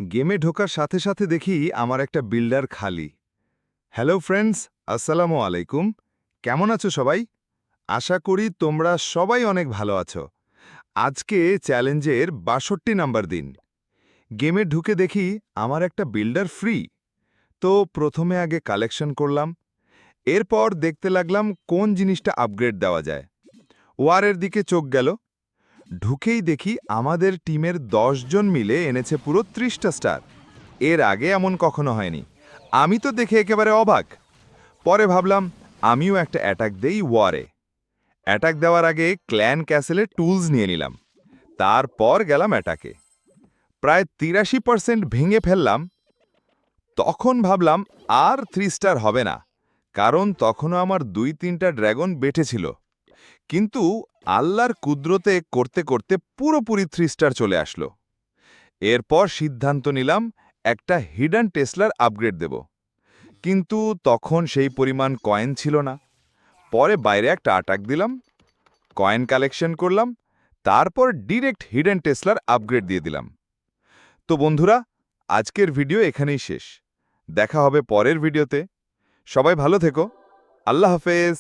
গেমে ঢোকার সাথে সাথে দেখি আমার একটা বিল্ডার খালি। হ্যালো ফ্রেন্ডস, আসসালামু আলাইকুম। কেমন আছো সবাই? আশা করি তোমরা সবাই অনেক ভালো আছো। আজকে চ্যালেঞ্জের ৬২ নাম্বার দিন। গেমে ঢুকে দেখি আমার একটা বিল্ডার ফ্রি। তো প্রথমে আগে কালেকশন করলাম, এরপর দেখতে লাগলাম কোন জিনিসটা আপগ্রেড দেওয়া যায়। ওয়ারের দিকে চোখ গেল, ঢুকেই দেখি আমাদের টিমের ১০ জন মিলে এনেছে পুরো ৩০টা স্টার। এর আগে এমন কখনো হয়নি। আমি তো দেখে একেবারে অবাক। পরে ভাবলাম আমিও একটা অ্যাটাক দেই ওয়ারে। অ্যাটাক দেওয়ার আগে ক্ল্যান ক্যাসেলের টুলস নিয়ে নিলাম, তারপর গেলাম অ্যাটাকে। প্রায় ৮৩% ভেঙে ফেললাম। তখন ভাবলাম আর 3 স্টার হবে না, কারণ তখনও আমার ২-৩টা ড্রাগন বেঁচে ছিল। কিন্তু আল্লাহর কুদরতে করতে করতে পুরোপুরি 3 স্টার চলে আসলো। এরপর সিদ্ধান্ত নিলাম একটা হিডেন টেসলার আপগ্রেড দেব, কিন্তু তখন সেই পরিমাণ কয়েন ছিল না। পরে বাইরে একটা অ্যাটাক দিলাম, কয়েন কালেকশন করলাম, তারপর ডিরেক্ট হিডেন টেসলার আপগ্রেড দিয়ে দিলাম। তো বন্ধুরা, আজকের ভিডিও এখানেই শেষ। দেখা হবে পরের ভিডিওতে। সবাই ভালো থেকো। আল্লাহ হাফেজ।